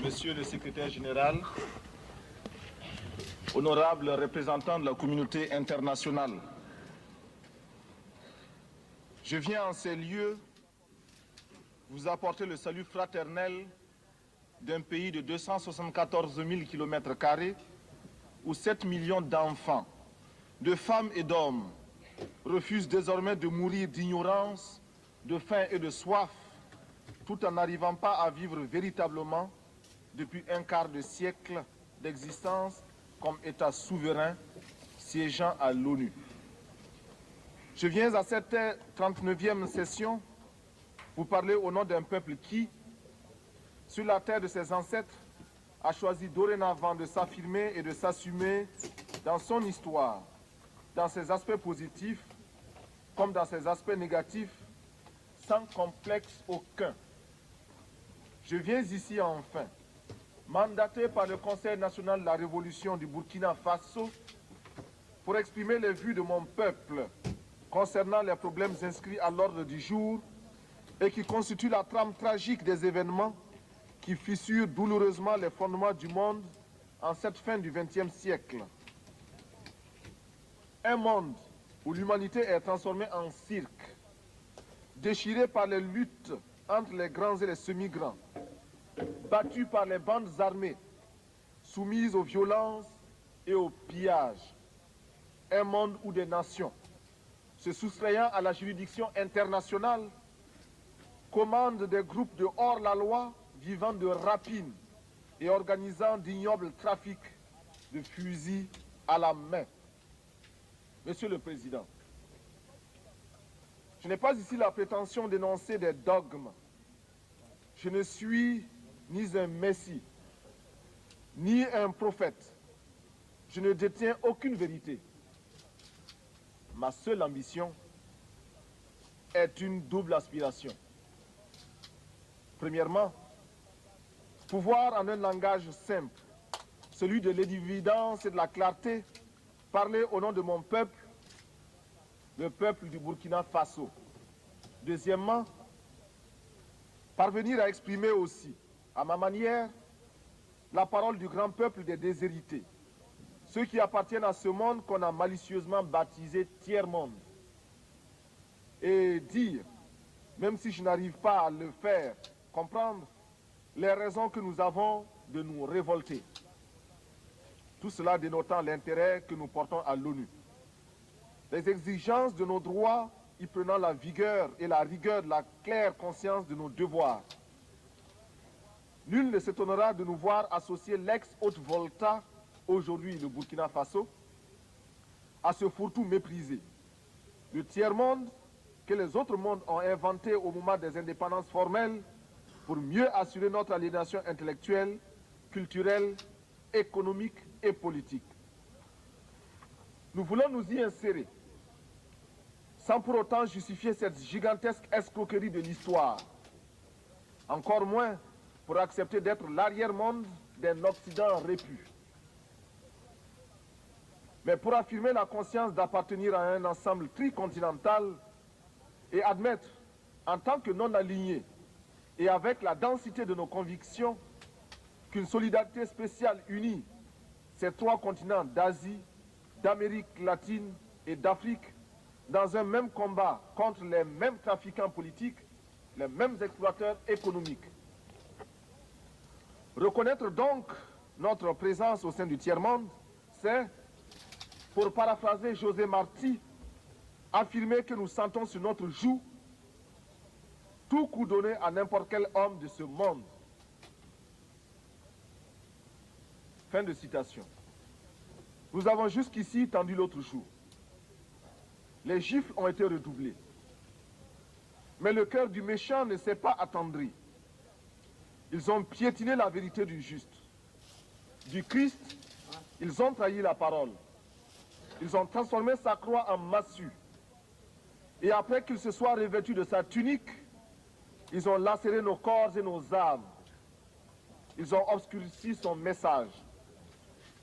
Monsieur le secrétaire général, honorable représentant de la communauté internationale, je viens en ces lieux vous apporter le salut fraternel d'un pays de 274 000 km² où 7 millions d'enfants, de femmes et d'hommes refusent désormais de mourir d'ignorance, de faim et de soif, tout en n'arrivant pas à vivre véritablement depuis un quart de siècle d'existence comme État souverain siégeant à l'ONU. Je viens à cette 39e session vous parler au nom d'un peuple qui, sur la terre de ses ancêtres, a choisi dorénavant de s'affirmer et de s'assumer dans son histoire, dans ses aspects positifs comme dans ses aspects négatifs, sans complexe aucun. Je viens ici enfin, mandaté par le Conseil national de la Révolution du Burkina Faso, pour exprimer les vues de mon peuple concernant les problèmes inscrits à l'ordre du jour et qui constituent la trame tragique des événements qui fissurent douloureusement les fondements du monde en cette fin du XXe siècle. Un monde où l'humanité est transformée en cirque, déchirée par les luttes entre les grands et les semi-grands, battue par les bandes armées, soumise aux violences et aux pillages. Un monde où des nations, se soustrayant à la juridiction internationale, commandent des groupes de hors-la-loi vivant de rapines et organisant d'ignobles trafics de fusils à la main. Monsieur le Président, je n'ai pas ici la prétention d'énoncer des dogmes. Je ne suis ni un messie, ni un prophète. Je ne détiens aucune vérité. Ma seule ambition est une double aspiration. Premièrement, pouvoir en un langage simple, celui de l'évidence et de la clarté, parler au nom de mon peuple, le peuple du Burkina Faso. Deuxièmement, parvenir à exprimer aussi, à ma manière, la parole du grand peuple des déshérités, ceux qui appartiennent à ce monde qu'on a malicieusement baptisé tiers-monde. Et dire, même si je n'arrive pas à le faire comprendre, les raisons que nous avons de nous révolter. Tout cela dénotant l'intérêt que nous portons à l'ONU. Les exigences de nos droits y prenant la vigueur et la rigueur de la claire conscience de nos devoirs. Nul ne s'étonnera de nous voir associer l'ex-Haute-Volta, aujourd'hui le Burkina Faso, à ce fourre-tout méprisé. Le tiers-monde que les autres mondes ont inventé au moment des indépendances formelles pour mieux assurer notre aliénation intellectuelle, culturelle, économique et politique. Nous voulons nous y insérer, sans pour autant justifier cette gigantesque escroquerie de l'histoire, encore moins pour accepter d'être l'arrière-monde d'un Occident répu. Mais pour affirmer la conscience d'appartenir à un ensemble tricontinental et admettre, en tant que non-alignés et avec la densité de nos convictions, qu'une solidarité spéciale unit ces trois continents d'Asie, d'Amérique latine et d'Afrique dans un même combat contre les mêmes trafiquants politiques, les mêmes exploiteurs économiques. Reconnaître donc notre présence au sein du tiers-monde, c'est, pour paraphraser José Marti, affirmer que nous sentons sur notre joug tout coup donné à n'importe quel homme de ce monde. Fin de citation. Nous avons jusqu'ici tendu l'autre jour. Les gifles ont été redoublés. Mais le cœur du méchant ne s'est pas attendri. Ils ont piétiné la vérité du juste. Du Christ, ils ont trahi la parole. Ils ont transformé sa croix en massue. Et après qu'il se soit revêtu de sa tunique, ils ont lacéré nos corps et nos âmes. Ils ont obscurci son message.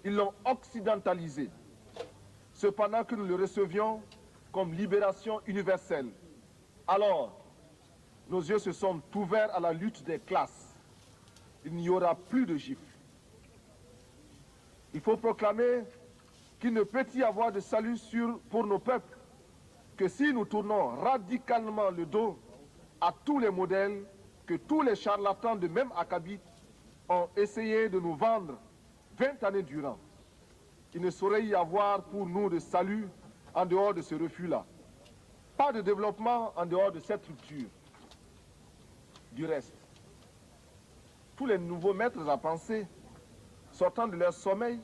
Ils l'ont occidentalisé. Cependant que nous le recevions comme libération universelle. Alors, nos yeux se sont ouverts à la lutte des classes. il n'y aura plus de gifles. Il faut proclamer qu'il ne peut y avoir de salut pour nos peuples que si nous tournons radicalement le dos à tous les modèles que tous les charlatans de même acabit ont essayé de nous vendre 20 années durant. Il ne saurait y avoir pour nous de salut en dehors de ce refus-là. Pas de développement en dehors de cette structure. Du reste, tous les nouveaux maîtres à penser, sortant de leur sommeil,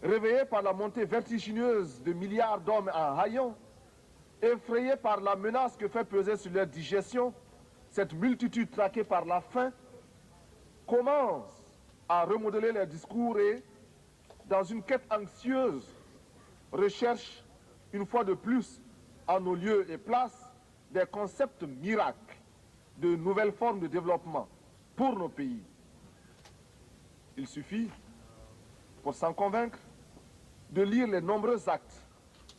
réveillés par la montée vertigineuse de milliards d'hommes en haillons, effrayés par la menace que fait peser sur leur digestion cette multitude traquée par la faim, commencent à remodeler leurs discours et, dans une quête anxieuse, recherchent une fois de plus, en nos lieux et places, des concepts miracles, de nouvelles formes de développement pour nos pays. Il suffit, pour s'en convaincre, de lire les nombreux actes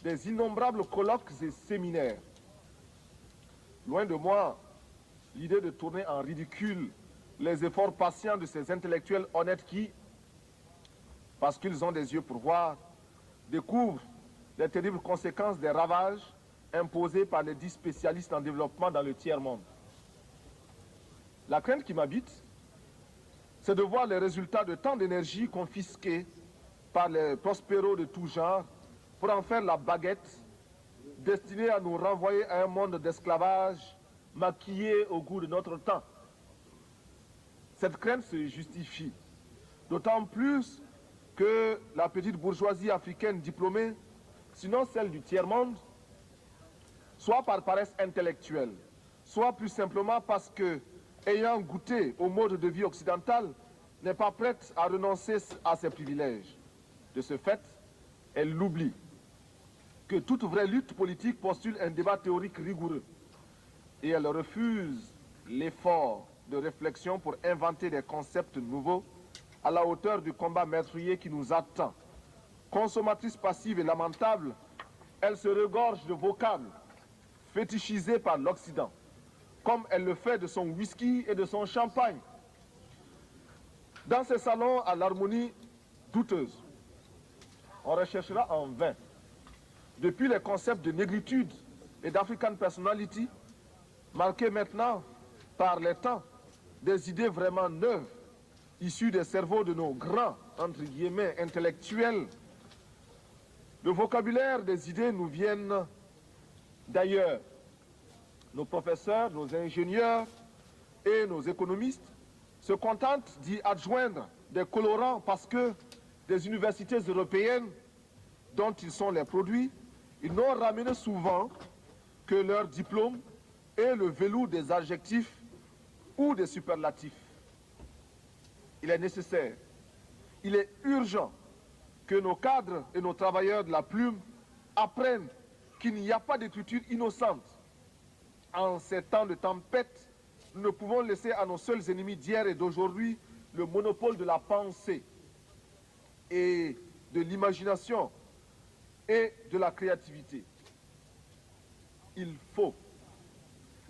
des innombrables colloques et séminaires. Loin de moi l'idée de tourner en ridicule les efforts patients de ces intellectuels honnêtes qui, parce qu'ils ont des yeux pour voir, découvrent les terribles conséquences des ravages imposés par les dits spécialistes en développement dans le tiers-monde. La crainte qui m'habite, c'est de voir les résultats de tant d'énergie confisquée par les prospéros de tout genre pour en faire la baguette destinée à nous renvoyer à un monde d'esclavage maquillé au goût de notre temps. Cette crainte se justifie, d'autant plus que la petite bourgeoisie africaine diplômée, sinon celle du tiers-monde, soit par paresse intellectuelle, soit plus simplement parce que, ayant goûté au mode de vie occidental, n'est pas prête à renoncer à ses privilèges. De ce fait, elle l'oublie que toute vraie lutte politique postule un débat théorique rigoureux et elle refuse l'effort de réflexion pour inventer des concepts nouveaux à la hauteur du combat meurtrier qui nous attend. Consommatrice passive et lamentable, elle se regorge de vocables fétichisés par l'Occident, comme elle le fait de son whisky et de son champagne. Dans ces salons à l'harmonie douteuse, on recherchera en vain, depuis les concepts de négritude et d'African personality, marqués maintenant par les temps, des idées vraiment neuves, issues des cerveaux de nos grands, entre guillemets, intellectuels. Le vocabulaire des idées nous viennent d'ailleurs. Nos professeurs, nos ingénieurs et nos économistes se contentent d'y adjoindre des colorants parce que des universités européennes dont ils sont les produits, ils n'ont ramené souvent que leur diplôme et le velours des adjectifs ou des superlatifs. Il est nécessaire, il est urgent que nos cadres et nos travailleurs de la plume apprennent qu'il n'y a pas d'écriture innocente. En ces temps de tempête, nous ne pouvons laisser à nos seuls ennemis d'hier et d'aujourd'hui le monopole de la pensée et de l'imagination et de la créativité. Il faut,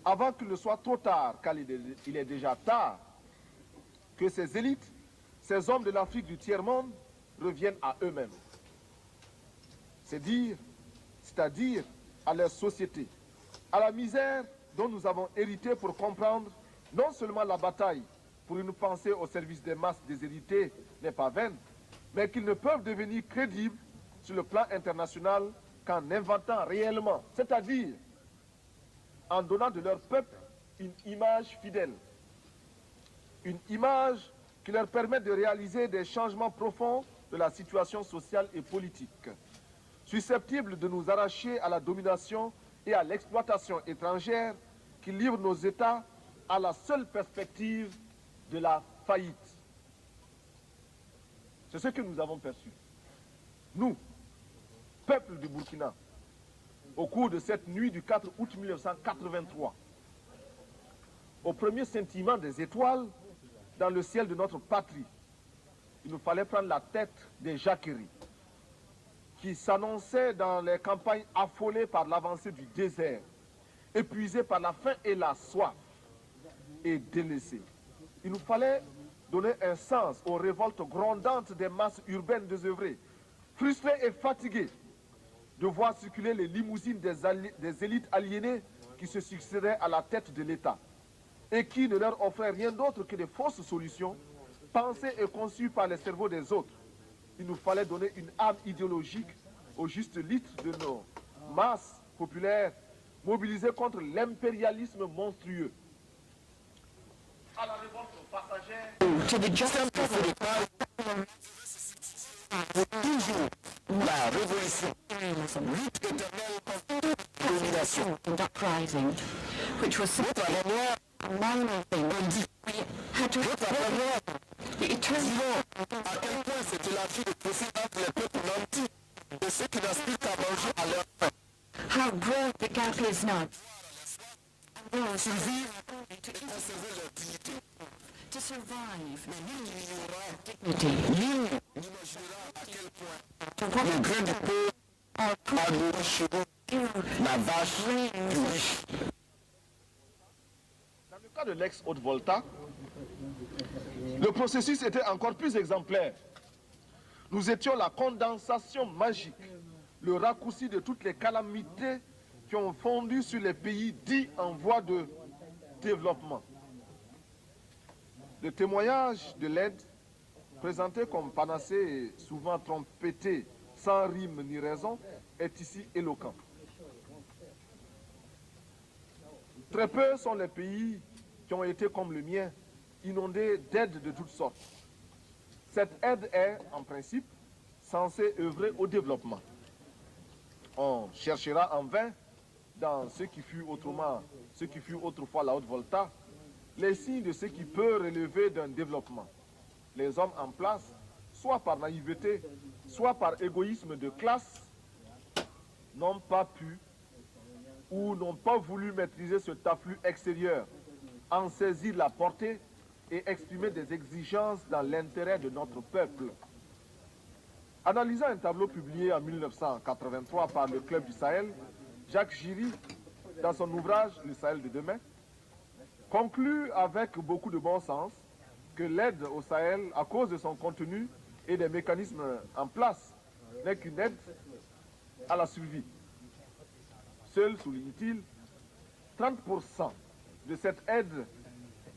avant qu'il ne soit trop tard, car il est déjà tard, que ces élites, ces hommes de l'Afrique du tiers-monde reviennent à eux-mêmes. C'est-à-dire à leur société, à la misère dont nous avons hérité pour comprendre non seulement la bataille pour une pensée au service des masses déshéritées n'est pas vaine, mais qu'ils ne peuvent devenir crédibles sur le plan international qu'en inventant réellement, c'est-à-dire en donnant de leur peuple une image fidèle, une image qui leur permet de réaliser des changements profonds de la situation sociale et politique, susceptibles de nous arracher à la domination et à l'exploitation étrangère qui livre nos États à la seule perspective de la faillite. C'est ce que nous avons perçu. Nous, peuple du Burkina, au cours de cette nuit du 4 août 1983, au premier scintillement des étoiles dans le ciel de notre patrie, il nous fallait prendre la tête des jacqueries qui s'annonçaient dans les campagnes affolées par l'avancée du désert, épuisées par la faim et la soif et délaissées. Il nous fallait donner un sens aux révoltes grondantes des masses urbaines désœuvrées, frustrées et fatiguées de voir circuler les limousines des élites aliénées qui se succédaient à la tête de l'État et qui ne leur offraient rien d'autre que des fausses solutions pensées et conçues par les cerveaux des autres. Il nous fallait donner une âme idéologique au juste litre de nos masses populaires mobilisées contre l'impérialisme monstrueux. À la révolte passagère, To the justice toujours la révolution, lutte éternelle contre la domination. Uprising, which was a minor thing, had to the eternal. À quel point c'est élargi le fossé entre les peuples nantis et ceux qui n'aspirent qu'à manger à leur faim. How broad the gap is now. Survivre et conserver leur dignité. To survive, dignity. Nul n'imaginera à quel point le grain de peau a nourri chez nous la vache du riche. Dans le cas de l'ex-Haute-Volta, le processus était encore plus exemplaire. Nous étions la condensation magique, le raccourci de toutes les calamités qui ont fondu sur les pays dits en voie de développement. Le témoignage de l'aide, présenté comme panacée et souvent trompetté, sans rime ni raison, est ici éloquent. Très peu sont les pays qui ont été comme le mien, inondés d'aides de toutes sortes. Cette aide est, en principe, censée œuvrer au développement. On cherchera en vain, dans ce qui fut autrefois la Haute-Volta, les signes de ce qui peut relever d'un développement. Les hommes en place, soit par naïveté, soit par égoïsme de classe, n'ont pas pu ou n'ont pas voulu maîtriser cet afflux extérieur, en saisir la portée et exprimer des exigences dans l'intérêt de notre peuple. Analysant un tableau publié en 1983 par le Club du Sahel, Jacques Giry, dans son ouvrage « Le Sahel de demain », conclut avec beaucoup de bon sens que l'aide au Sahel, à cause de son contenu et des mécanismes en place, n'est qu'une aide à la survie. Seul, souligne-t-il, 30% de cette aide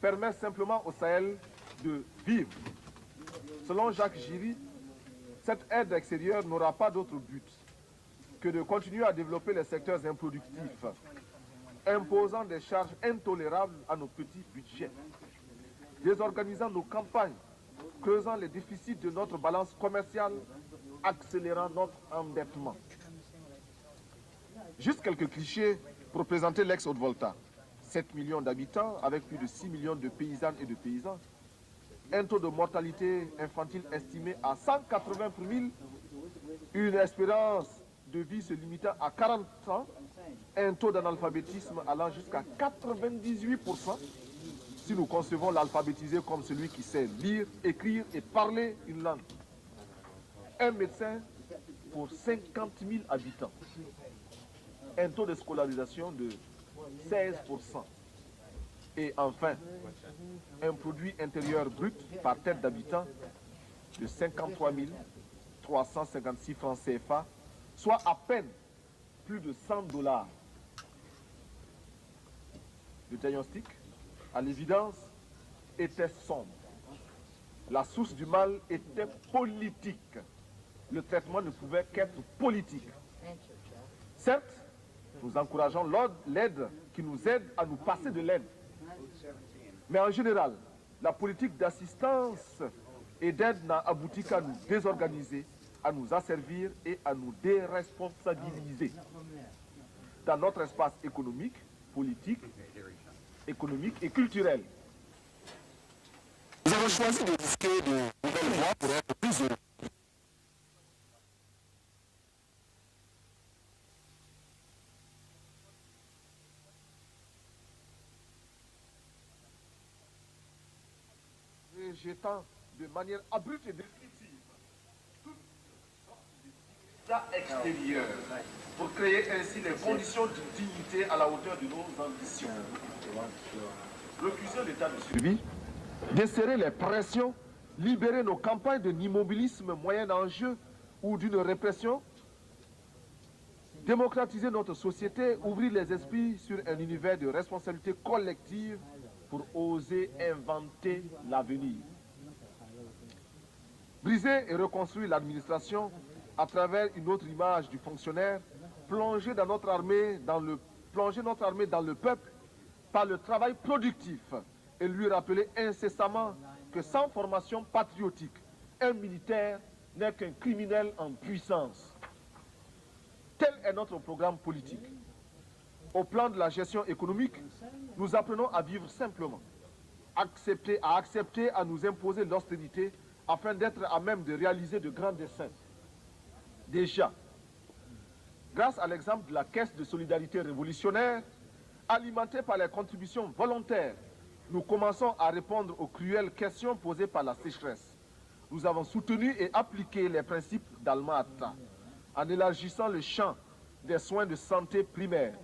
permet simplement au Sahel de vivre. Selon Jacques Giry, cette aide extérieure n'aura pas d'autre but que de continuer à développer les secteurs improductifs, imposant des charges intolérables à nos petits budgets, désorganisant nos campagnes, creusant les déficits de notre balance commerciale, accélérant notre endettement. Juste quelques clichés pour présenter l'ex-Haute-Volta. 7 millions d'habitants avec plus de 6 millions de paysannes et de paysans. Un taux de mortalité infantile estimé à 180 pour 1000. Une espérance de vie se limitant à 40 ans. Un taux d'analphabétisme allant jusqu'à 98%. Si nous concevons l'alphabétisé comme celui qui sait lire, écrire et parler une langue. Un médecin pour 50 000 habitants. Un taux de scolarisation de 16%. Et enfin, un produit intérieur brut par tête d'habitant de 53 356 francs CFA, soit à peine plus de 100 $. Le diagnostic, à l'évidence, était sombre. La source du mal était politique. Le traitement ne pouvait qu'être politique. Certes, nous encourageons l'aide qui nous aide à nous passer de l'aide. Mais en général, la politique d'assistance et d'aide n'a abouti qu'à nous désorganiser, à nous asservir et à nous déresponsabiliser. Dans notre espace économique, politique, économique et culturel. Nous avons choisi de risquer de nouvelles voies pour être plus heureux. Rejetant de manière abrupte et définitive toute sorte de extérieur pour créer ainsi les conditions de dignité à la hauteur de nos ambitions. Refuser l'état de survie desserrer les pressions, libérer nos campagnes d'un immobilisme moyen enjeu ou d'une répression, démocratiser notre société, ouvrir les esprits sur un univers de responsabilité collective pour oser inventer l'avenir. Briser et reconstruire l'administration à travers une autre image du fonctionnaire, plonger notre armée dans le peuple par le travail productif et lui rappeler incessamment que sans formation patriotique, un militaire n'est qu'un criminel en puissance. Tel est notre programme politique. Au plan de la gestion économique, nous apprenons à vivre simplement, à accepter à nous imposer l'austérité afin d'être à même de réaliser de grands desseins. Déjà, grâce à l'exemple de la Caisse de solidarité révolutionnaire, alimentée par les contributions volontaires, nous commençons à répondre aux cruelles questions posées par la sécheresse. Nous avons soutenu et appliqué les principes d'Alma-Ata en élargissant le champ des soins de santé primaires.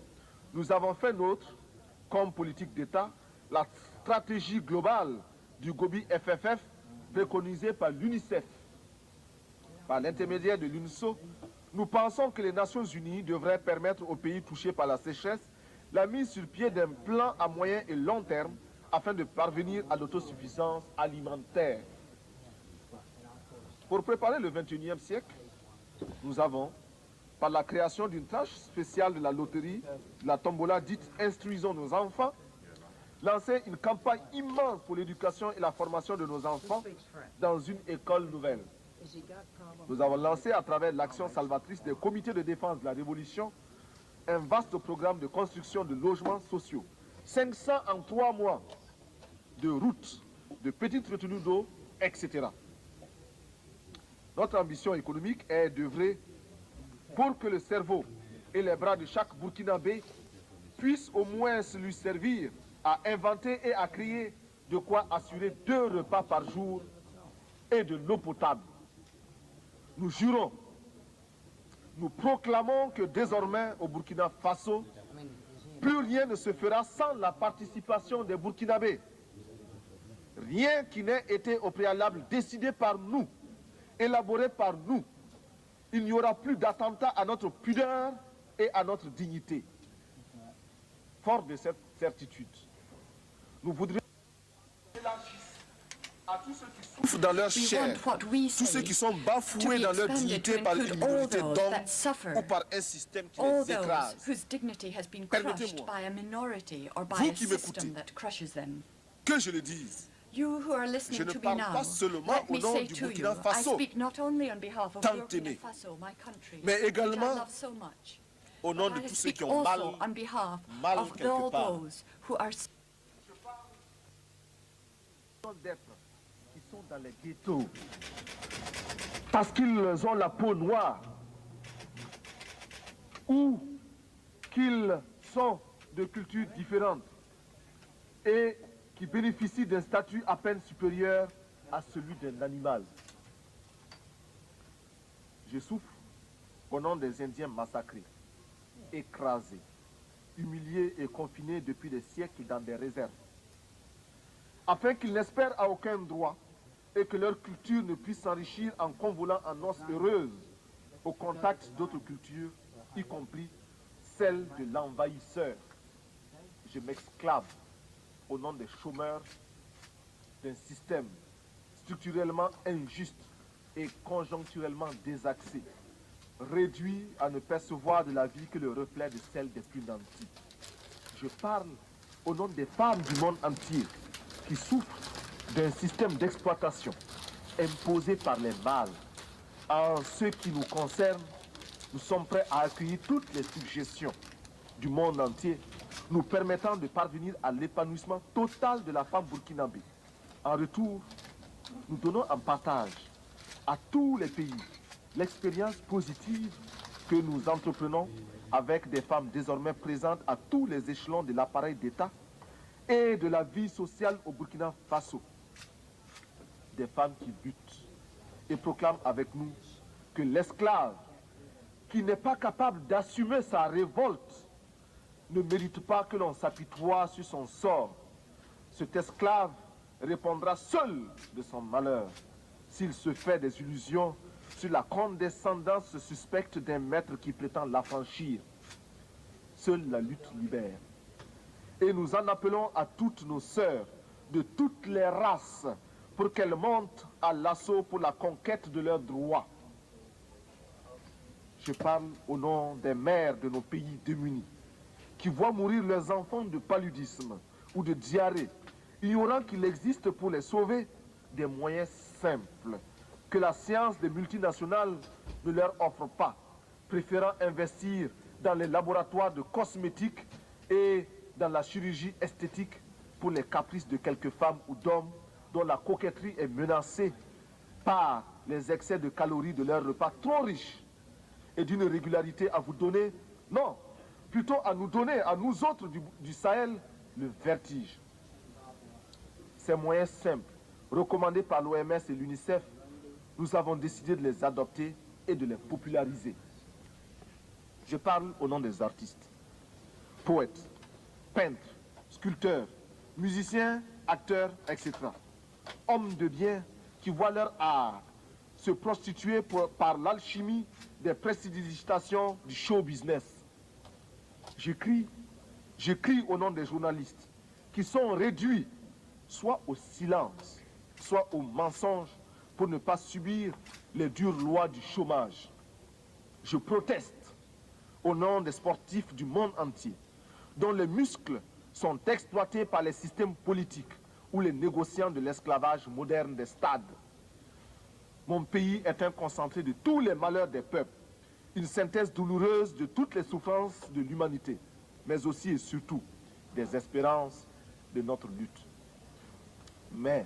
Nous avons fait nôtre, comme politique d'État, la stratégie globale du Gobi FFF préconisée par l'UNICEF. Par l'intermédiaire de l'UNSO, nous pensons que les Nations Unies devraient permettre aux pays touchés par la sécheresse la mise sur pied d'un plan à moyen et long terme afin de parvenir à l'autosuffisance alimentaire. Pour préparer le XXIe siècle, nous avons, par la création d'une tranche spéciale de la loterie, de la tombola dite « Instruisons nos enfants », lancé une campagne immense pour l'éducation et la formation de nos enfants dans une école nouvelle. Nous avons lancé à travers l'action salvatrice des comités de défense de la Révolution un vaste programme de construction de logements sociaux. 500 en 3 mois, de routes, de petites retenues d'eau, etc. Notre ambition économique est d'œuvrer pour que le cerveau et les bras de chaque Burkinabé puissent au moins lui servir à inventer et à créer de quoi assurer 2 repas par jour et de l'eau potable. Nous jurons, nous proclamons que désormais au Burkina Faso, plus rien ne se fera sans la participation des Burkinabés. Rien qui n'ait été au préalable décidé par nous, élaboré par nous. Il n'y aura plus d'attentat à notre pudeur et à notre dignité. Fort de cette certitude, nous voudrions à tous ceux qui souffrent dans leur chair, tous ceux qui sont bafoués dans leur dignité par une minorité d'hommes ou par un système qui les écrase. Permettez-moi, vous qui m'écoutez, que je le dise. You who are listening Je ne to me parle now, pas seulement let au me nom say du to you, Burkina I Faso, speak not only on behalf of tant Burkina aimé, Faso, my country, mais which également I love so much, au nom but de I tous ceux speak qui ont mal, also on behalf mal of quelque all part. those who are Qui sont dans les ghettos parce qu'ils ont la peau noire ou qu'ils sont de cultures différentes et qui bénéficient d'un statut à peine supérieur à celui d'un animal. Je souffre au nom des Indiens massacrés, écrasés, humiliés et confinés depuis des siècles dans des réserves, afin qu'ils n'espèrent à aucun droit et que leur culture ne puisse s'enrichir en convolant en noces heureuses au contact d'autres cultures, y compris celle de l'envahisseur. Je m'exclame au nom des chômeurs d'un système structurellement injuste et conjoncturellement désaxé, réduit à ne percevoir de la vie que le reflet de celle des plus nantis. Je parle au nom des femmes du monde entier qui souffrent d'un système d'exploitation imposé par les mâles. En ce qui nous concerne, nous sommes prêts à accueillir toutes les suggestions du monde entier nous permettant de parvenir à l'épanouissement total de la femme burkinabé. En retour, nous donnons en partage à tous les pays l'expérience positive que nous entreprenons avec des femmes désormais présentes à tous les échelons de l'appareil d'État et de la vie sociale au Burkina Faso. Des femmes qui luttent et proclament avec nous que l'esclave qui n'est pas capable d'assumer sa révolte ne mérite pas que l'on s'apitoie sur son sort. Cet esclave répondra seul de son malheur s'il se fait des illusions sur la condescendance suspecte d'un maître qui prétend l'affranchir. Seule la lutte libère. Et nous en appelons à toutes nos sœurs de toutes les races pour qu'elles montent à l'assaut pour la conquête de leurs droits. Je parle au nom des mères de nos pays démunis qui voient mourir leurs enfants de paludisme ou de diarrhée, ignorant qu'il existe pour les sauver des moyens simples que la science des multinationales ne leur offre pas, préférant investir dans les laboratoires de cosmétiques et dans la chirurgie esthétique pour les caprices de quelques femmes ou d'hommes dont la coquetterie est menacée par les excès de calories de leurs repas trop riches et d'une régularité à vous donner, non, plutôt à nous donner, à nous autres du Sahel, le vertige. Ces moyens simples, recommandés par l'OMS et l'UNICEF, nous avons décidé de les adopter et de les populariser. Je parle au nom des artistes, poètes, peintres, sculpteurs, musiciens, acteurs, etc. Hommes de bien qui voient leur art se prostituer par l'alchimie des prestidigitations du show business. J'écris au nom des journalistes qui sont réduits soit au silence, soit au mensonge pour ne pas subir les dures lois du chômage. Je proteste au nom des sportifs du monde entier dont les muscles sont exploités par les systèmes politiques ou les négociants de l'esclavage moderne des stades. Mon pays est un concentré de tous les malheurs des peuples, une synthèse douloureuse de toutes les souffrances de l'humanité, mais aussi et surtout des espérances de notre lutte. Mais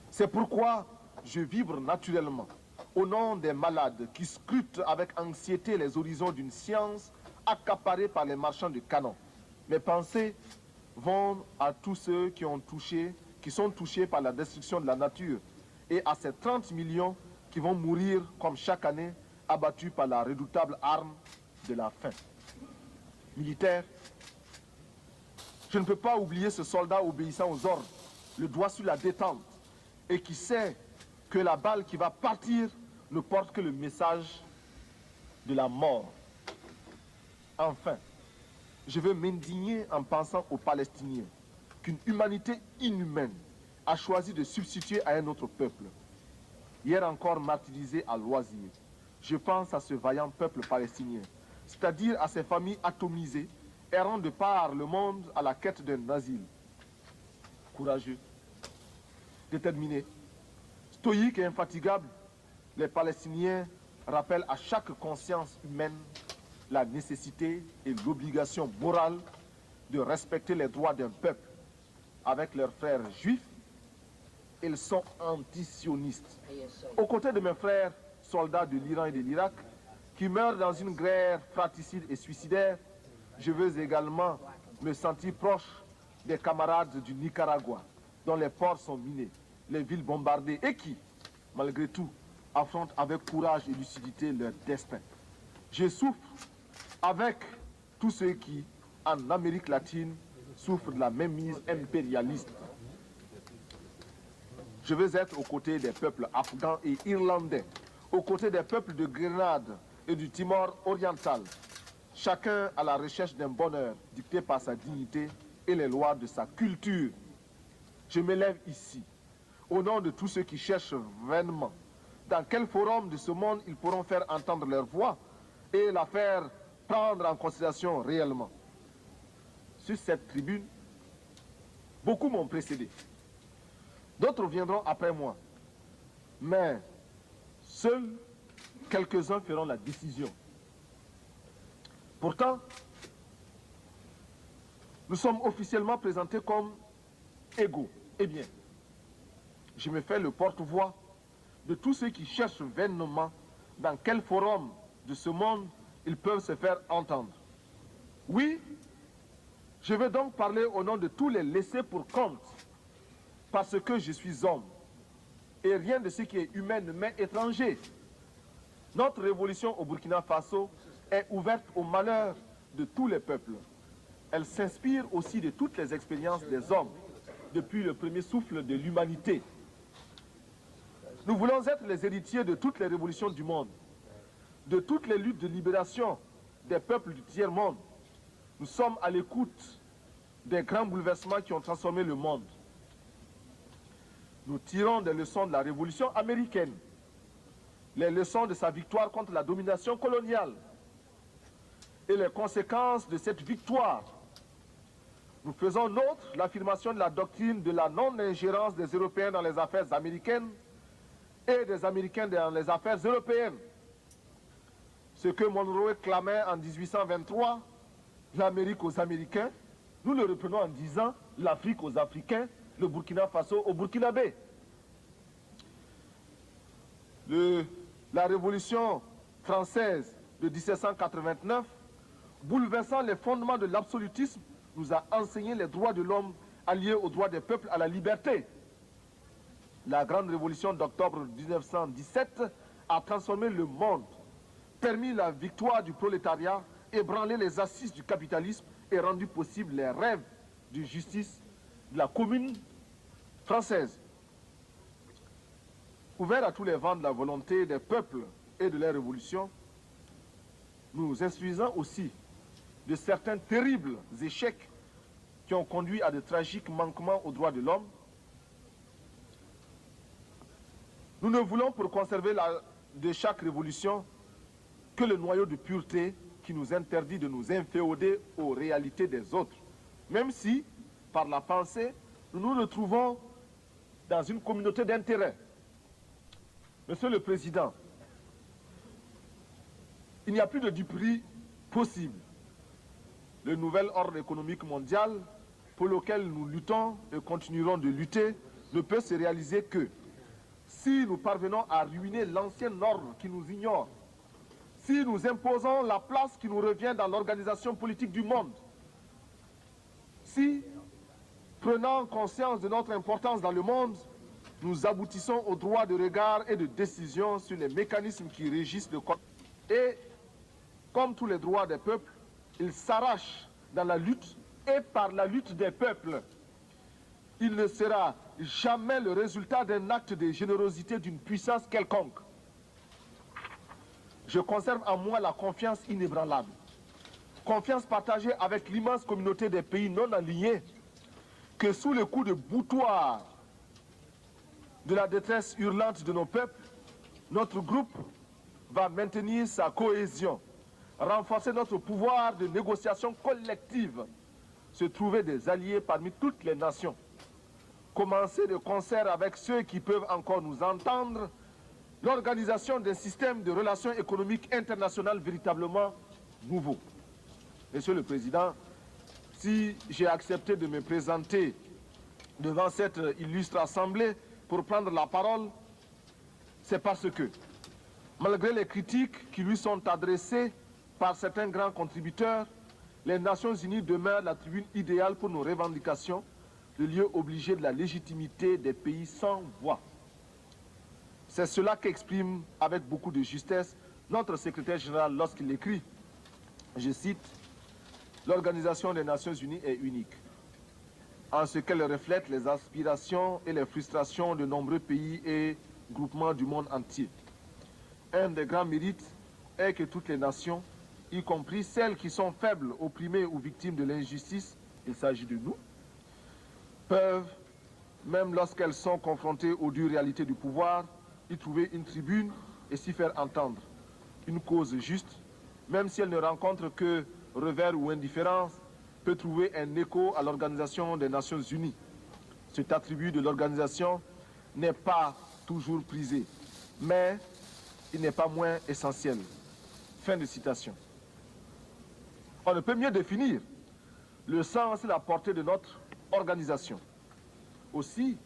c'est pourquoi je vibre naturellement au nom des malades qui scrutent avec anxiété les horizons d'une science accaparée par les marchands de canons. Mes pensées vont à tous ceux qui sont touchés par la destruction de la nature et à ces 30 millions qui vont mourir comme chaque année abattus par la redoutable arme de la faim. Militaire, je ne peux pas oublier ce soldat obéissant aux ordres, le doigt sur la détente, et qui sait que la balle qui va partir ne porte que le message de la mort. Enfin, je veux m'indigner en pensant aux Palestiniens qu'une humanité inhumaine a choisi de substituer à un autre peuple. Hier encore martyrisé à loisir, je pense à ce vaillant peuple palestinien, c'est-à-dire à ces familles atomisées, errant de par le monde à la quête d'un asile. Courageux, déterminés, stoïques et infatigables, les Palestiniens rappellent à chaque conscience humaine la nécessité et l'obligation morale de respecter les droits d'un peuple. Avec leurs frères juifs, ils sont anti-sionistes. Aux côtés de mes frères soldats de l'Iran et de l'Irak, qui meurent dans une guerre fratricide et suicidaire, je veux également me sentir proche des camarades du Nicaragua, dont les ports sont minés, les villes bombardées et qui, malgré tout, affrontent avec courage et lucidité leur destin. Je souffre avec tous ceux qui, en Amérique latine, souffrent de la même mise impérialiste. Je veux être aux côtés des peuples afghans et irlandais, aux côtés des peuples de Grenade et du Timor oriental, chacun à la recherche d'un bonheur dicté par sa dignité et les lois de sa culture. Je m'élève ici, au nom de tous ceux qui cherchent vainement dans quel forum de ce monde ils pourront faire entendre leur voix et la faire prendre en considération réellement. Sur cette tribune, beaucoup m'ont précédé. D'autres viendront après moi. Mais seuls quelques-uns feront la décision. Pourtant, nous sommes officiellement présentés comme égaux. Eh bien, je me fais le porte-voix de tous ceux qui cherchent vainement dans quel forum de ce monde ils peuvent se faire entendre. Oui, je veux donc parler au nom de tous les laissés pour compte, parce que je suis homme, et rien de ce qui est humain ne m'est étranger. Notre révolution au Burkina Faso est ouverte au malheur de tous les peuples. Elle s'inspire aussi de toutes les expériences des hommes depuis le premier souffle de l'humanité. Nous voulons être les héritiers de toutes les révolutions du monde, de toutes les luttes de libération des peuples du tiers-monde. Nous sommes à l'écoute des grands bouleversements qui ont transformé le monde. Nous tirons des leçons de la révolution américaine, les leçons de sa victoire contre la domination coloniale et les conséquences de cette victoire. Nous faisons nôtre l'affirmation de la doctrine de la non-ingérence des Européens dans les affaires américaines et des Américains dans les affaires européennes. Ce que Monroe clamait en 1823, l'Amérique aux Américains, nous le reprenons en disant l'Afrique aux Africains, le Burkina Faso aux Burkinabés. La révolution française de 1789, bouleversant les fondements de l'absolutisme, nous a enseigné les droits de l'homme alliés aux droits des peuples à la liberté. La grande révolution d'octobre 1917 a transformé le monde, permis la victoire du prolétariat, ébranlé les assises du capitalisme et rendu possible les rêves de justice de la commune française. Ouvert à tous les vents de la volonté des peuples et de leurs révolutions, nous instruisons aussi de certains terribles échecs qui ont conduit à de tragiques manquements aux droits de l'homme. Nous ne voulons pour conserver de chaque révolution que le noyau de pureté qui nous interdit de nous inféoder aux réalités des autres, même si, par la pensée, nous nous retrouvons dans une communauté d'intérêts. Monsieur le Président, il n'y a plus de duperie possible. Le nouvel ordre économique mondial pour lequel nous luttons et continuerons de lutter ne peut se réaliser que si nous parvenons à ruiner l'ancien ordre qui nous ignore, si nous imposons la place qui nous revient dans l'organisation politique du monde, si, prenant conscience de notre importance dans le monde, nous aboutissons au droit de regard et de décision sur les mécanismes qui régissent le corps. Et, comme tous les droits des peuples, ils s'arrachent dans la lutte et par la lutte des peuples. Il ne sera jamais le résultat d'un acte de générosité d'une puissance quelconque. Je conserve en moi la confiance inébranlable, confiance partagée avec l'immense communauté des pays non alignés, que sous le coup de boutoir de la détresse hurlante de nos peuples, notre groupe va maintenir sa cohésion, renforcer notre pouvoir de négociation collective, se trouver des alliés parmi toutes les nations, commencer de concert avec ceux qui peuvent encore nous entendre, l'organisation d'un système de relations économiques internationales véritablement nouveau. Monsieur le Président, si j'ai accepté de me présenter devant cette illustre assemblée pour prendre la parole, c'est parce que, malgré les critiques qui lui sont adressées par certains grands contributeurs, les Nations Unies demeurent la tribune idéale pour nos revendications, le lieu obligé de la légitimité des pays sans voix. C'est cela qu'exprime avec beaucoup de justesse notre secrétaire général lorsqu'il écrit, je cite, « L'Organisation des Nations Unies est unique, en ce qu'elle reflète les aspirations et les frustrations de nombreux pays et groupements du monde entier. Un des grands mérites est que toutes les nations, y compris celles qui sont faibles, opprimées ou victimes de l'injustice, il s'agit de nous, peuvent, même lorsqu'elles sont confrontées aux dures réalités du pouvoir, y trouver une tribune et s'y faire entendre. Une cause juste, même si elle ne rencontre que revers ou indifférence, peut trouver un écho à l'Organisation des Nations Unies. Cet attribut de l'organisation n'est pas toujours prisé, mais il n'est pas moins essentiel. » Fin de citation. On ne peut mieux définir le sens et la portée de notre organisation. Aussi,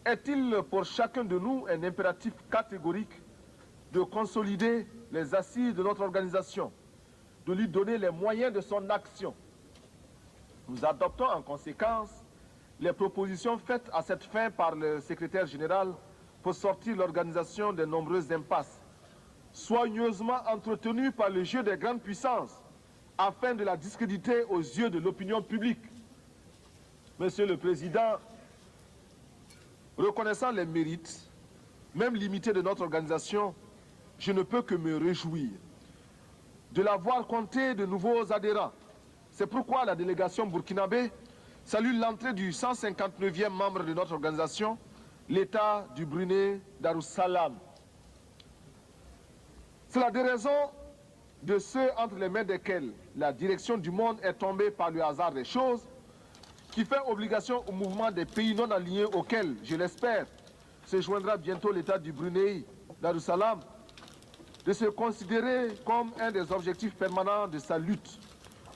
est-il pour chacun de nous un impératif catégorique de consolider les assises de notre organisation, de lui donner les moyens de son action. Nous adoptons en conséquence les propositions faites à cette fin par le secrétaire général pour sortir l'organisation des nombreuses impasses, soigneusement entretenues par le jeu des grandes puissances, afin de la discréditer aux yeux de l'opinion publique. Monsieur le Président, Reconnaissant les mérites, même limités, de notre organisation, je ne peux que me réjouir de l'avoir compté de nouveaux adhérents. C'est pourquoi la délégation burkinabé salue l'entrée du 159e membre de notre organisation, l'État du Brunei Darussalam. C'est la déraison de ceux entre les mains desquels la direction du monde est tombée par le hasard des choses, qui fait obligation au mouvement des pays non alignés auxquels, je l'espère, se joindra bientôt l'État du Brunei Darussalam, de se considérer comme un des objectifs permanents de sa lutte.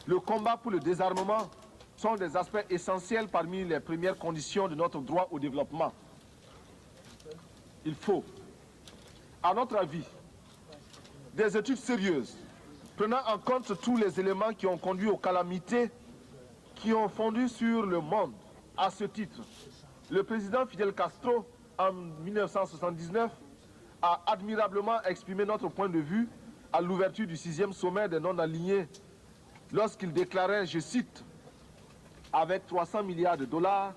Le combat pour le désarmement sont des aspects essentiels parmi les premières conditions de notre droit au développement. Il faut, à notre avis, des études sérieuses, prenant en compte tous les éléments qui ont conduit aux calamités qui ont fondu sur le monde. À ce titre, le président Fidel Castro, en 1979, a admirablement exprimé notre point de vue à l'ouverture du 6e sommet des non-alignés lorsqu'il déclarait, je cite, « Avec 300 milliards de dollars,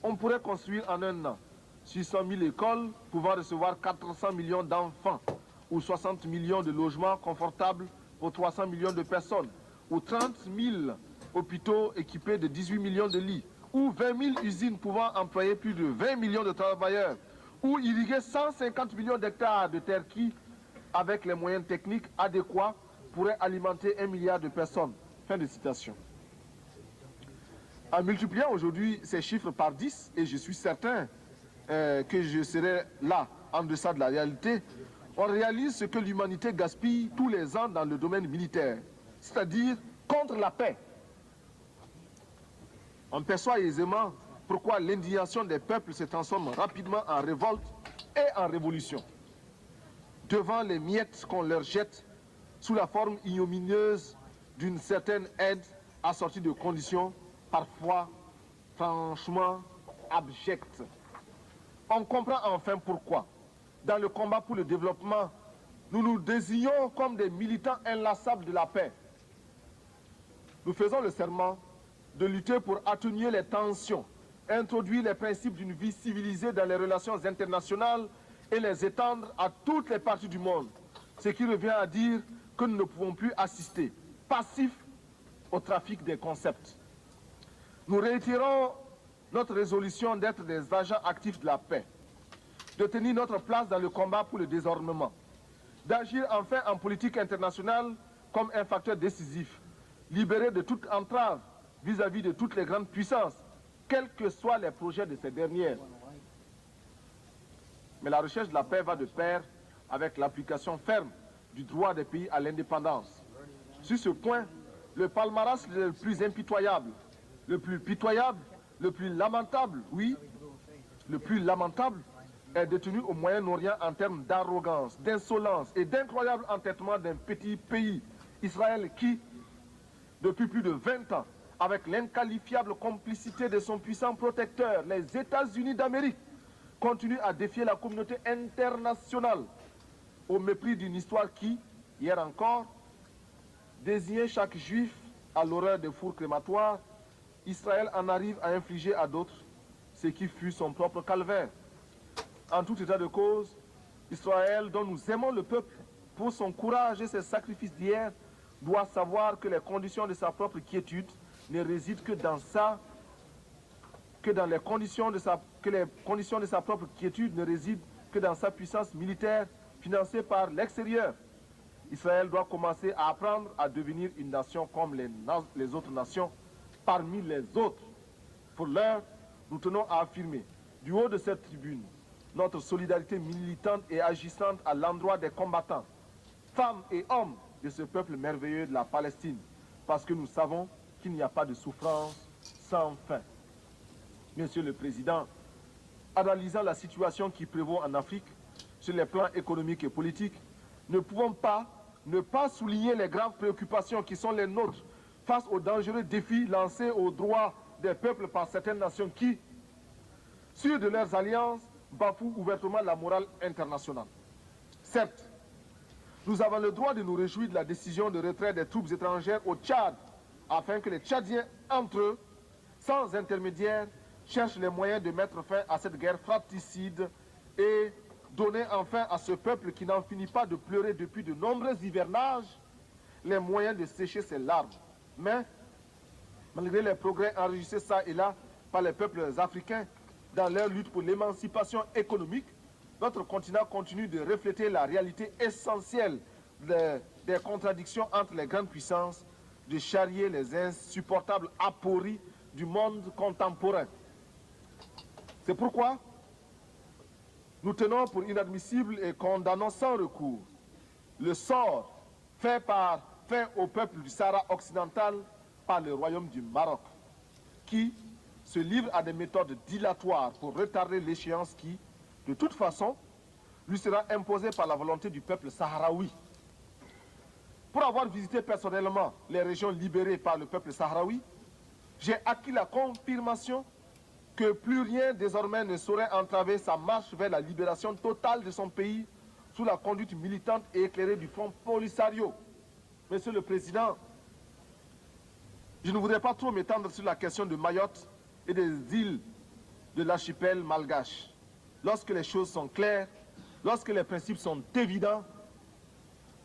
on pourrait construire en un an 600 000 écoles pouvant recevoir 400 millions d'enfants ou 60 millions de logements confortables pour 300 millions de personnes ou 30 000 hôpitaux équipés de 18 millions de lits ou 20 000 usines pouvant employer plus de 20 millions de travailleurs ou irriguer 150 millions d'hectares de terres qui, avec les moyens techniques adéquats, pourraient alimenter 1 milliard de personnes. » Fin de citation. En multipliant aujourd'hui ces chiffres par 10, et je suis certain que je serai là, en deçà de la réalité, on réalise ce que l'humanité gaspille tous les ans dans le domaine militaire, c'est-à-dire contre la paix. On perçoit aisément pourquoi l'indignation des peuples se transforme rapidement en révolte et en révolution. Devant les miettes qu'on leur jette sous la forme ignominieuse d'une certaine aide assortie de conditions parfois franchement abjectes. On comprend enfin pourquoi, dans le combat pour le développement, nous nous désignons comme des militants inlassables de la paix. Nous faisons le serment de lutter pour atténuer les tensions, introduire les principes d'une vie civilisée dans les relations internationales et les étendre à toutes les parties du monde, ce qui revient à dire que nous ne pouvons plus assister, passifs, au trafic des concepts. Nous réitérons notre résolution d'être des agents actifs de la paix, de tenir notre place dans le combat pour le désarmement, d'agir enfin en politique internationale comme un facteur décisif, libéré de toute entrave vis-à-vis de toutes les grandes puissances, quels que soient les projets de ces dernières. Mais la recherche de la paix va de pair avec l'application ferme du droit des pays à l'indépendance. Sur ce point, le palmarès le plus impitoyable, le plus pitoyable, le plus lamentable, oui, le plus lamentable, est détenu au Moyen-Orient en termes d'arrogance, d'insolence et d'incroyable entêtement d'un petit pays, Israël, qui, depuis plus de 20 ans, avec l'inqualifiable complicité de son puissant protecteur, les États-Unis d'Amérique, continue à défier la communauté internationale au mépris d'une histoire qui, hier encore, désignait chaque juif à l'horreur des fours crématoires. Israël en arrive à infliger à d'autres ce qui fut son propre calvaire. En tout état de cause, Israël, dont nous aimons le peuple pour son courage et ses sacrifices d'hier, doit savoir que les conditions de sa propre quiétude ne résident que dans les conditions de sa propre quiétude ne résident que dans sa puissance militaire financée par l'extérieur. Israël doit commencer à apprendre à devenir une nation comme les autres nations, parmi les autres. Pour l'heure, nous tenons à affirmer, du haut de cette tribune, notre solidarité militante et agissante à l'endroit des combattants, femmes et hommes de ce peuple merveilleux de la Palestine, parce que nous savons qu'il n'y a pas de souffrance sans fin. Monsieur le Président, analysant la situation qui prévaut en Afrique, sur les plans économiques et politiques, ne pouvons pas ne pas souligner les graves préoccupations qui sont les nôtres face aux dangereux défis lancés aux droits des peuples par certaines nations qui, sûres de leurs alliances, bafouent ouvertement la morale internationale. Certes, nous avons le droit de nous réjouir de la décision de retrait des troupes étrangères au Tchad, afin que les Tchadiens, entre eux, sans intermédiaire, cherche les moyens de mettre fin à cette guerre fratricide et donner enfin à ce peuple qui n'en finit pas de pleurer depuis de nombreux hivernages les moyens de sécher ses larmes. Mais, malgré les progrès enregistrés ça et là par les peuples africains dans leur lutte pour l'émancipation économique, notre continent continue de refléter la réalité essentielle des contradictions entre les grandes puissances, de charrier les insupportables apories du monde contemporain. C'est pourquoi nous tenons pour inadmissible et condamnons sans recours le sort fait au peuple du Sahara occidental par le royaume du Maroc, qui se livre à des méthodes dilatoires pour retarder l'échéance qui, de toute façon, lui sera imposée par la volonté du peuple sahraoui. Pour avoir visité personnellement les régions libérées par le peuple sahraoui, j'ai acquis la confirmation que plus rien désormais ne saurait entraver sa marche vers la libération totale de son pays sous la conduite militante et éclairée du Front Polisario. Monsieur le Président, je ne voudrais pas trop m'étendre sur la question de Mayotte et des îles de l'archipel malgache. Lorsque les choses sont claires, lorsque les principes sont évidents,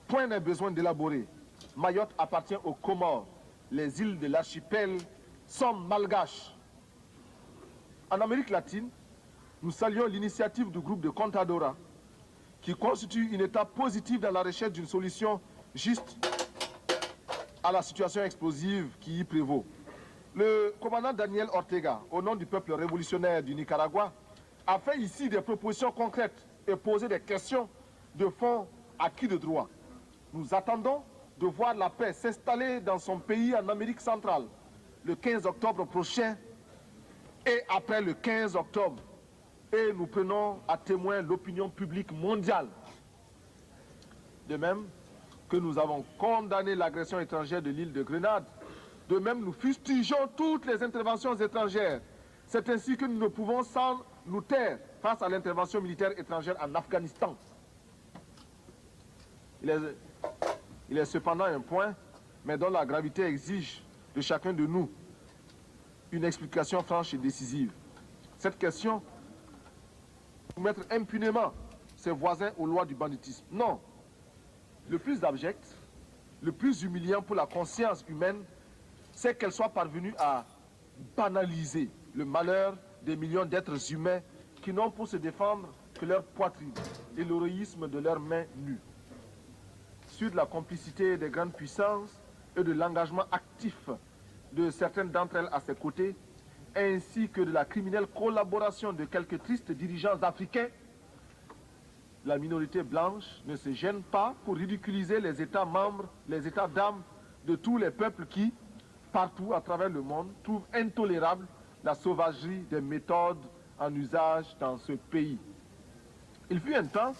point n'est besoin d'élaborer. Mayotte appartient aux Comores. Les îles de l'archipel sont malgaches. En Amérique latine, nous saluons l'initiative du groupe de Contadora, qui constitue une étape positive dans la recherche d'une solution juste à la situation explosive qui y prévaut. Le commandant Daniel Ortega, au nom du peuple révolutionnaire du Nicaragua, a fait ici des propositions concrètes et posé des questions de fond acquis de droit. Nous attendons de voir la paix s'installer dans son pays en Amérique centrale le 15 octobre prochain et après le 15 octobre. Et nous prenons à témoin l'opinion publique mondiale. De même que nous avons condamné l'agression étrangère de l'île de Grenade, de même nous fustigeons toutes les interventions étrangères. C'est ainsi que nous ne pouvons sans nous taire face à l'intervention militaire étrangère en Afghanistan. Il est cependant un point, mais dont la gravité exige de chacun de nous une explication franche et décisive. Cette question, soumettre impunément ses voisins aux lois du banditisme. Non. Le plus abject, le plus humiliant pour la conscience humaine, c'est qu'elle soit parvenue à banaliser le malheur des millions d'êtres humains qui n'ont pour se défendre que leur poitrine et l'héroïsme de leurs mains nues. Sur la complicité des grandes puissances et de l'engagement actif de certaines d'entre elles à ses côtés, ainsi que de la criminelle collaboration de quelques tristes dirigeants africains, la minorité blanche ne se gêne pas pour ridiculiser les États membres, les États d'âme de tous les peuples qui, partout à travers le monde, trouvent intolérable la sauvagerie des méthodes en usage dans ce pays. Il fut un temps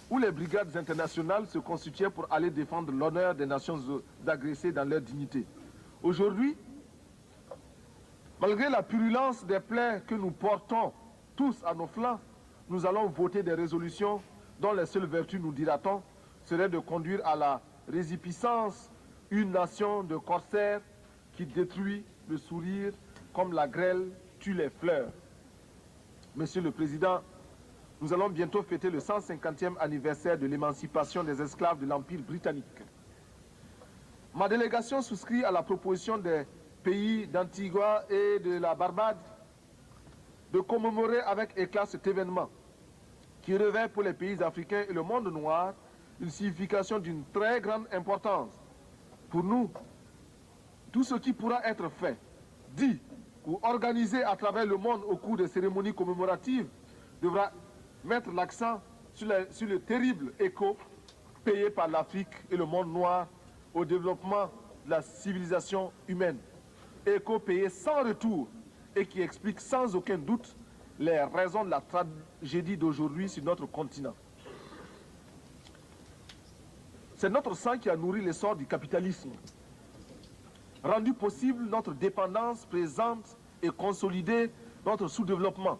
où les brigades internationales se constituaient pour aller défendre l'honneur des nations agressées dans leur dignité. Aujourd'hui, malgré la purulence des plaies que nous portons tous à nos flancs, nous allons voter des résolutions dont les seules vertus, nous dira-t-on, serait de conduire à la résipiscence une nation de corsaires qui détruit le sourire comme la grêle tue les fleurs. Monsieur le Président, nous allons bientôt fêter le 150e anniversaire de l'émancipation des esclaves de l'Empire britannique. Ma délégation souscrit à la proposition des pays d'Antigua et de la Barbade de commémorer avec éclat cet événement qui revêt pour les pays africains et le monde noir une signification d'une très grande importance. Pour nous, tout ce qui pourra être fait, dit ou organisé à travers le monde au cours des cérémonies commémoratives devra mettre l'accent sur le terrible écho payé par l'Afrique et le monde noir au développement de la civilisation humaine. Écho payé sans retour et qui explique sans aucun doute les raisons de la tragédie d'aujourd'hui sur notre continent. C'est notre sang qui a nourri l'essor du capitalisme, rendu possible notre dépendance présente et consolidé notre sous-développement.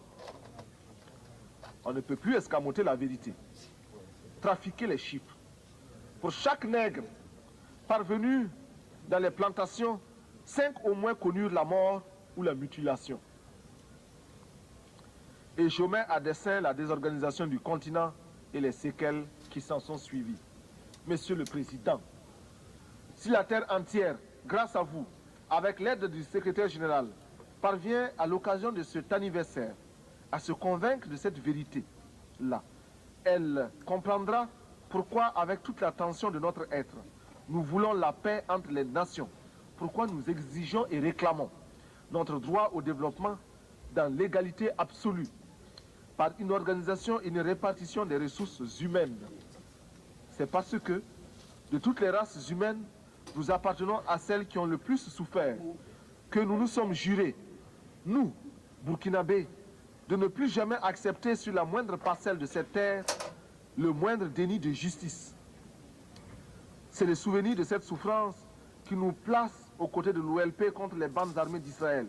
On ne peut plus escamoter la vérité, trafiquer les chiffres. Pour chaque nègre parvenu dans les plantations, 5 au moins connurent la mort ou la mutilation. et je mets à dessein la désorganisation du continent et les séquelles qui s'en sont suivies. Monsieur le Président, si la terre entière, grâce à vous, avec l'aide du secrétaire général, parvient à l'occasion de cet anniversaire à se convaincre de cette vérité-là, elle comprendra pourquoi, avec toute l'attention de notre être, nous voulons la paix entre les nations, pourquoi nous exigeons et réclamons notre droit au développement dans l'égalité absolue, par une organisation et une répartition des ressources humaines. C'est parce que, de toutes les races humaines, nous appartenons à celles qui ont le plus souffert, que nous nous sommes jurés, nous, Burkinabés, de ne plus jamais accepter sur la moindre parcelle de cette terre le moindre déni de justice. C'est le souvenir de cette souffrance qui nous place aux côtés de l'OLP contre les bandes armées d'Israël.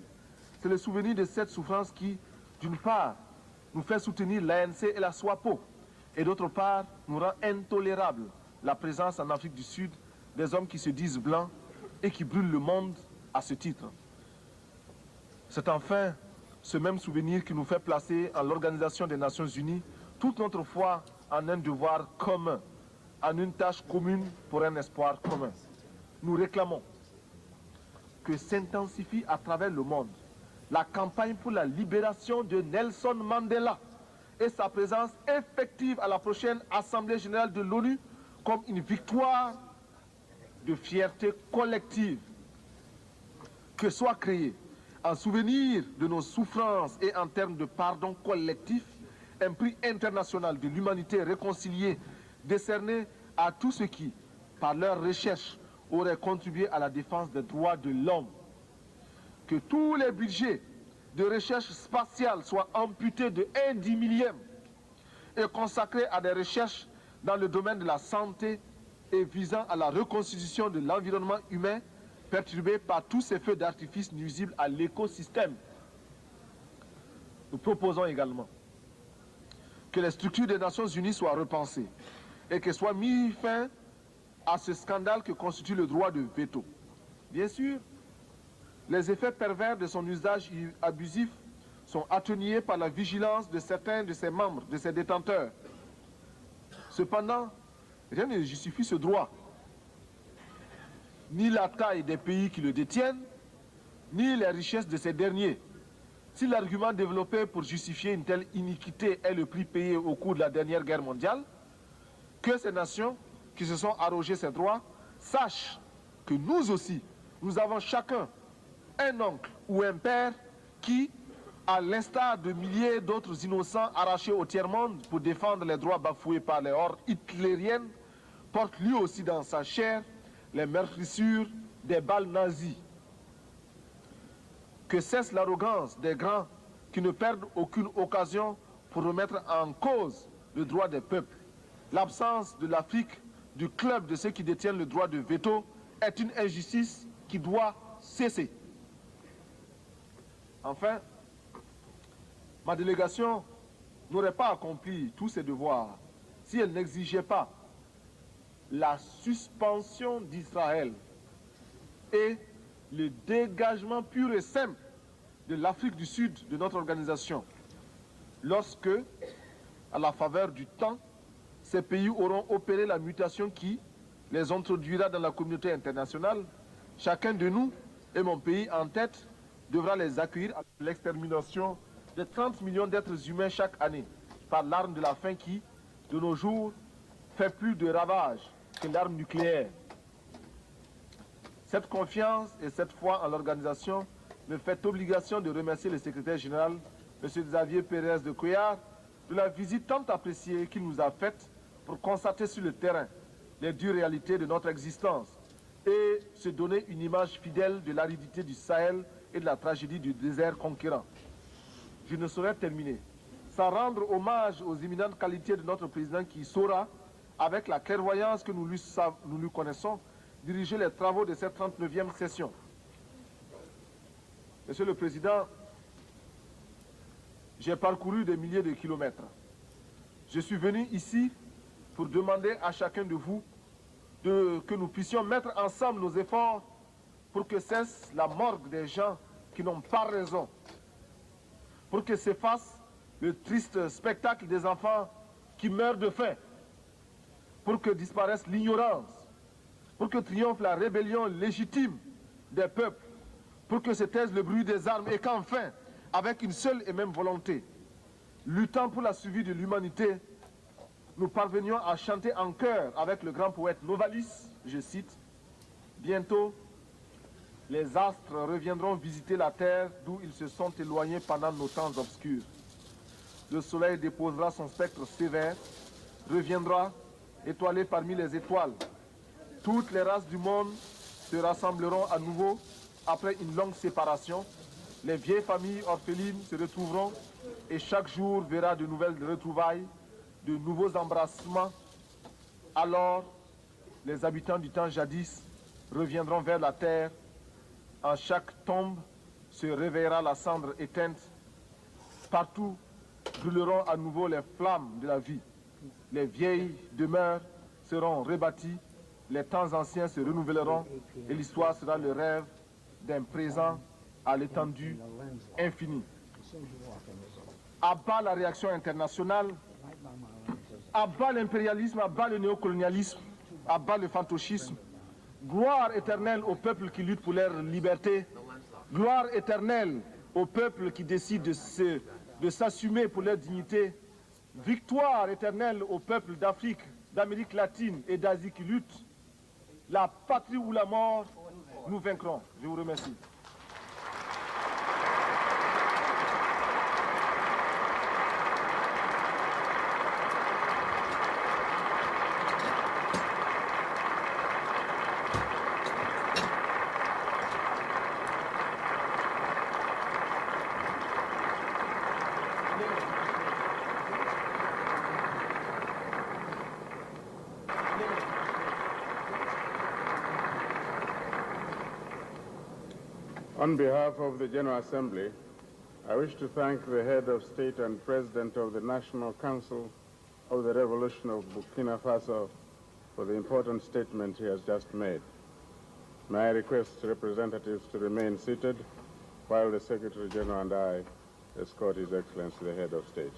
C'est le souvenir de cette souffrance qui, d'une part, nous fait soutenir l'ANC et la SWAPO, et d'autre part, nous rend intolérable la présence en Afrique du Sud des hommes qui se disent blancs et qui brûlent le monde à ce titre. C'est enfin ce même souvenir qui nous fait placer en l'Organisation des Nations Unies toute notre foi en un devoir commun, en une tâche commune pour un espoir commun. Nous réclamons que s'intensifie à travers le monde la campagne pour la libération de Nelson Mandela et sa présence effective à la prochaine Assemblée générale de l'ONU comme une victoire de fierté collective. Que soit créé, en souvenir de nos souffrances et en termes de pardon collectif, un prix international de l'humanité réconciliée décerné à tous ceux qui, par leur recherche, auraient contribué à la défense des droits de l'homme. Que tous les budgets de recherche spatiale soient amputés de 1/10 et consacrés à des recherches dans le domaine de la santé et visant à la reconstitution de l'environnement humain perturbé par tous ces feux d'artifice nuisibles à l'écosystème. Nous proposons également que les structures des Nations Unies soient repensées et que soit mis fin à ce scandale que constitue le droit de veto. Bien sûr, les effets pervers de son usage abusif sont atténués par la vigilance de certains de ses membres, de ses détenteurs. Cependant, rien ne justifie ce droit. Ni la taille des pays qui le détiennent, ni les richesses de ces derniers. Si l'argument développé pour justifier une telle iniquité est le prix payé au cours de la dernière guerre mondiale, que ces nations qui se sont arrogées ces droits sachent que nous aussi, nous avons chacun un oncle ou un père qui, à l'instar de milliers d'autres innocents arrachés au tiers-monde pour défendre les droits bafoués par les hordes hitlériennes, porte lui aussi dans sa chair les meurtrissures des balles nazies. Que cesse l'arrogance des grands qui ne perdent aucune occasion pour remettre en cause le droit des peuples. L'absence de l'Afrique du club de ceux qui détiennent le droit de veto est une injustice qui doit cesser. Enfin, ma délégation n'aurait pas accompli tous ses devoirs si elle n'exigeait pas la suspension d'Israël et le dégagement pur et simple de l'Afrique du Sud de notre organisation, lorsque, à la faveur du temps, ces pays auront opéré la mutation qui les introduira dans la communauté internationale. Chacun de nous, et mon pays en tête, devra les accueillir à l'extermination de 30 millions d'êtres humains chaque année par l'arme de la faim qui, de nos jours, fait plus de ravages que l'arme nucléaire. Cette confiance et cette foi en l'organisation me fait obligation de remercier le secrétaire général, M. Xavier Pérez de Cuellar, de la visite tant appréciée qu'il nous a faite pour constater sur le terrain les dures réalités de notre existence et se donner une image fidèle de l'aridité du Sahel et de la tragédie du désert conquérant. Je ne saurais terminer sans rendre hommage aux éminentes qualités de notre président qui saura, avec la clairvoyance que nous lui connaissons, diriger les travaux de cette 39e session. Monsieur le Président, j'ai parcouru des milliers de kilomètres. Je suis venu ici pour demander à chacun de vous que nous puissions mettre ensemble nos efforts pour que cesse la morgue des gens qui n'ont pas raison, pour que s'efface le triste spectacle des enfants qui meurent de faim, pour que disparaisse l'ignorance, pour que triomphe la rébellion légitime des peuples, pour que se taise le bruit des armes et qu'enfin, avec une seule et même volonté, luttant pour la survie de l'humanité, nous parvenions à chanter en chœur avec le grand poète Novalis, je cite, « Bientôt, les astres reviendront visiter la terre d'où ils se sont éloignés pendant nos temps obscurs. Le soleil déposera son spectre sévère, reviendra étoilé parmi les étoiles. Toutes les races du monde se rassembleront à nouveau après une longue séparation. Les vieilles familles orphelines se retrouveront et chaque jour verra de nouvelles retrouvailles, de nouveaux embrassements. Alors, les habitants du temps jadis reviendront vers la terre. En chaque tombe se réveillera la cendre éteinte. Partout brûleront à nouveau les flammes de la vie. Les vieilles demeures seront rebâties, les temps anciens se renouvelleront et l'histoire sera le rêve d'un présent à l'étendue infinie. À bas la réaction internationale, à bas l'impérialisme, à bas le néocolonialisme, à bas le fantoschisme. Gloire éternelle aux peuples qui luttent pour leur liberté. Gloire éternelle aux peuples qui décident de s'assumer pour leur dignité. Victoire éternelle aux peuples d'Afrique, d'Amérique latine et d'Asie qui luttent. La patrie ou la mort, nous vaincrons. Je vous remercie. On behalf of the General Assembly, I wish to thank the head of state and president of the National Council of the Revolution of Burkina Faso for the important statement he has just made. May I request representatives to remain seated while the Secretary General and I escort His Excellency the head of state.